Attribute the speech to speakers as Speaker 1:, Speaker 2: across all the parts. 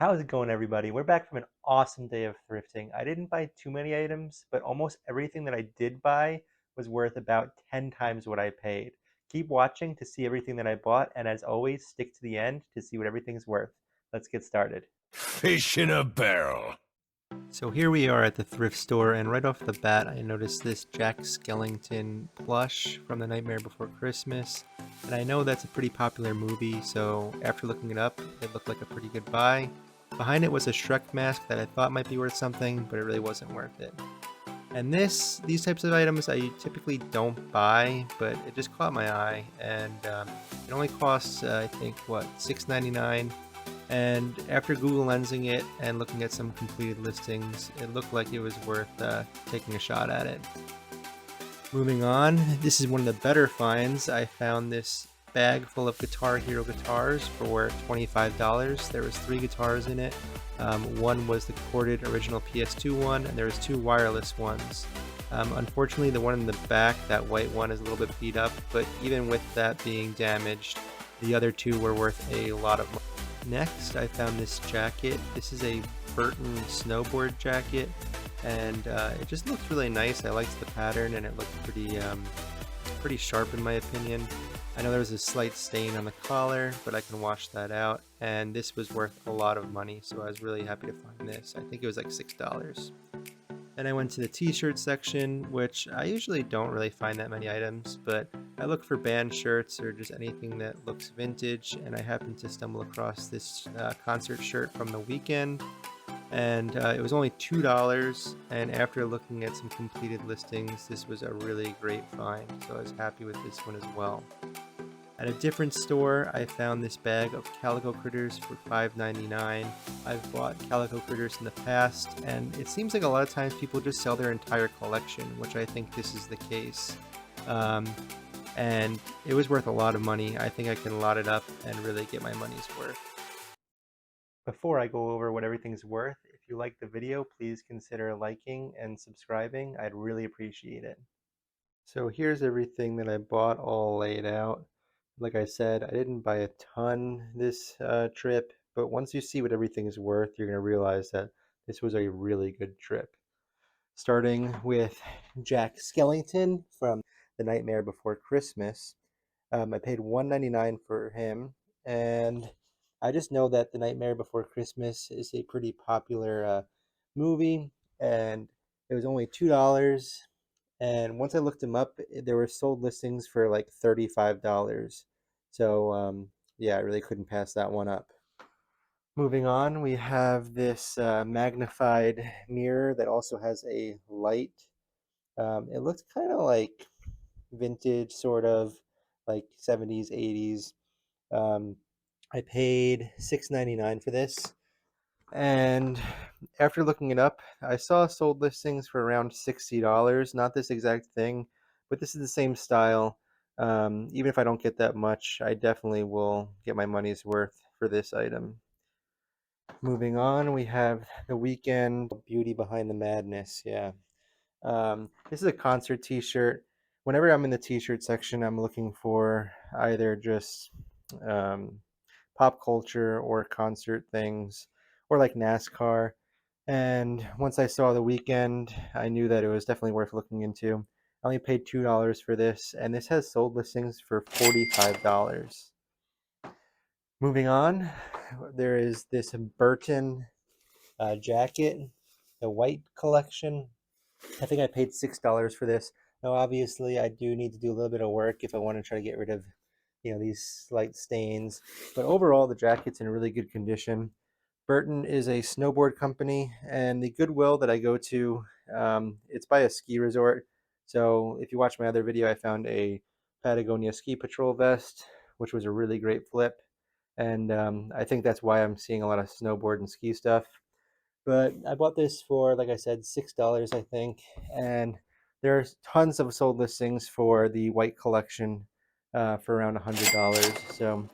Speaker 1: How's it going, everybody? We're back from an awesome day of thrifting. I didn't buy too many items, but almost everything that I did buy was worth about 10 times what I paid. Keep watching to see everything that I bought, and as always, stick to the end to see what everything's worth. Let's get started.
Speaker 2: Fish in a barrel.
Speaker 1: So here we are at the thrift store, and right off the bat, I noticed this Jack Skellington plush from The Nightmare Before Christmas. And I know that's a pretty popular movie, so after looking it up, it looked like a pretty good buy. Behind it was a Shrek mask that I thought might be worth something, but it really wasn't worth it. And these types of items I typically don't buy, but it just caught my eye, and it only costs I think what $6.99. And after Google lensing it and looking at some completed listings, it looked like it was worth taking a shot at it. Moving on, this is one of the better finds. I found this bag full of Guitar Hero guitars for $25. There was 3 guitars in it. One was the corded original PS2 one, and there was 2 wireless ones. Unfortunately, the one in the back, that white one, is a little bit beat up, but even with that being damaged, the other 2 were worth a lot of money. Next, I found this jacket. This is a Burton snowboard jacket, and it just looks really nice. I liked the pattern, and it looked pretty sharp in my opinion. I know there was a slight stain on the collar, but I can wash that out, and this was worth a lot of money, so I was really happy to find this. I think it was like $6. Then I went to the t-shirt section, which I usually don't really find that many items, but I look for band shirts or just anything that looks vintage, and I happened to stumble across this concert shirt from The Weekend, and it was only $2, and after looking at some completed listings, this was a really great find, so I was happy with this one as well. At a different store, I found this bag of Calico Critters for $5.99. I've bought Calico Critters in the past, and it seems like a lot of times people just sell their entire collection, which I think this is the case. Um, and it was worth a lot of money. I think I can lot it up and really get my money's worth. Before I go over what everything's worth, if you like the video, please consider liking and subscribing. I'd really appreciate it. So here's everything that I bought all laid out. Like I said, I didn't buy a ton this trip, but once you see what everything is worth, you're going to realize that this was a really good trip. Starting with Jack Skellington from The Nightmare Before Christmas. I paid $1.99 for him, and I just know that The Nightmare Before Christmas is a pretty popular movie, and it was only $2. And once I looked them up, there were sold listings for like $35. So yeah, I really couldn't pass that one up. Moving on, we have this magnified mirror that also has a light. It looks kind of like vintage, sort of like 70s, 80s. Um, I paid $6.99 for this. And after looking it up, I saw sold listings for around $60. Not this exact thing, but this is the same style. Even if I don't get that much, I definitely will get my money's worth for this item. Moving on, we have The Weekend Beauty Behind the Madness. Yeah. This is a concert t-shirt. Whenever I'm in the t-shirt section, I'm looking for either just um, pop culture or concert things or like NASCAR. And once I saw The Weekend, I knew that it was definitely worth looking into. I only paid $2 for this, and this has sold listings for $45. Moving on, there is this Burton jacket, the white collection. I think I paid $6 for this. Now, obviously, I do need to do a little bit of work if I want to try to get rid of, these slight stains. But overall, the jacket's in really good condition. Burton is a snowboard company, and the Goodwill that I go to, it's by a ski resort. So if you watch my other video, I found a Patagonia Ski Patrol vest, which was a really great flip. And I think that's why I'm seeing a lot of snowboard and ski stuff. But I bought this for, like I said, $6, I think. And there's tons of sold listings for the white collection for around $100. So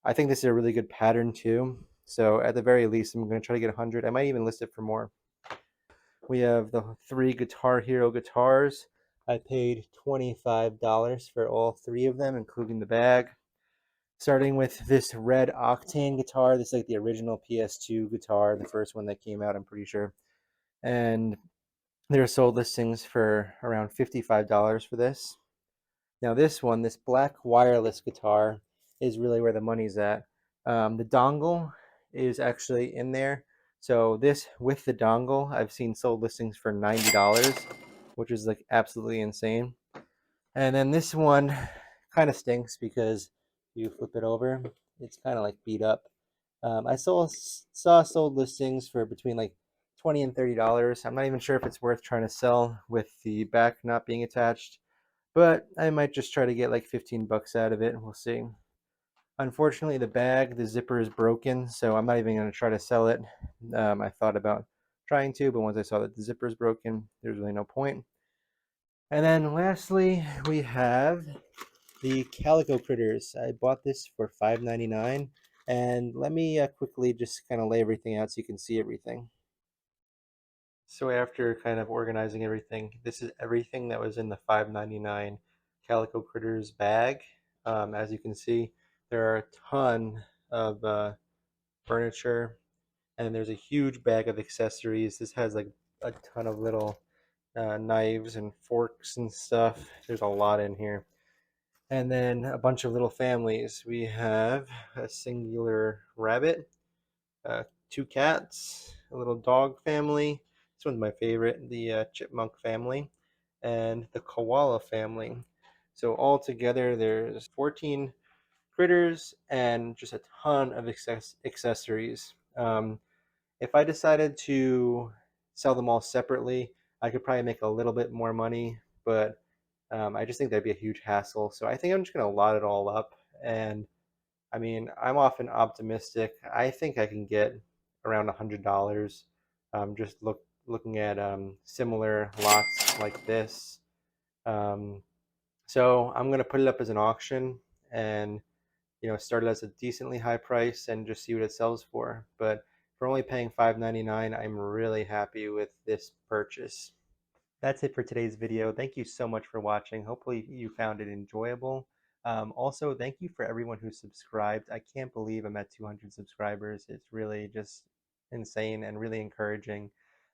Speaker 1: I think this is a really good pattern too. So at the very least, I'm going to try to get 100. I might even list it for more. We have the 3 Guitar Hero guitars. I paid $25 for all 3 of them, including the bag. Starting with this red Octane guitar. This is like the original PS2 guitar, the first one that came out, I'm pretty sure. And there are sold listings for around $55 for this. Now this one, this black wireless guitar, is really where the money's at. The dongle is actually in there. So this with the dongle, I've seen sold listings for $90, which is like absolutely insane. And then this one kind of stinks because you flip it over, it's kind of like beat up. I saw sold listings for between like $20 and $30. I'm not even sure if it's worth trying to sell with the back not being attached, but I might just try to get like 15 bucks out of it. We'll see. Unfortunately, the zipper is broken, so I'm not even going to try to sell it. I thought about trying to, but once I saw that the zipper is broken, there's really no point. And then lastly, we have the Calico Critters. I bought this for $5.99, and let me quickly just kind of lay everything out so you can see everything. So after kind of organizing everything, this is everything that was in the $5.99 Calico Critters bag. As you can see, there are a ton of furniture, and there's a huge bag of accessories. This has like a ton of little knives and forks and stuff. There's a lot in here. And then a bunch of little families. We have a singular rabbit, two cats, a little dog family. This one's my favorite, the chipmunk family, and the koala family. So all together, there's 14 critters and just a ton of accessories. If I decided to sell them all separately, I could probably make a little bit more money, but I just think that'd be a huge hassle. So I think I'm just going to lot it all up. And I mean, I'm often optimistic. I think I can get around $100. Just looking at similar lots like this. Um, so I'm going to put it up as an auction and start it as a decently high price and just see what it sells for. But for only paying $5.99, I'm really happy with this purchase. That's it for today's video. Thank you so much for watching. Hopefully you found it enjoyable. Also, thank you for everyone who subscribed. I can't believe I'm at 200 subscribers. It's really just insane and really encouraging.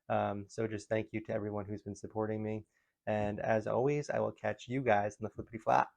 Speaker 1: So just thank you to everyone who's been supporting me. And as always, I will catch you guys in the flippity flap.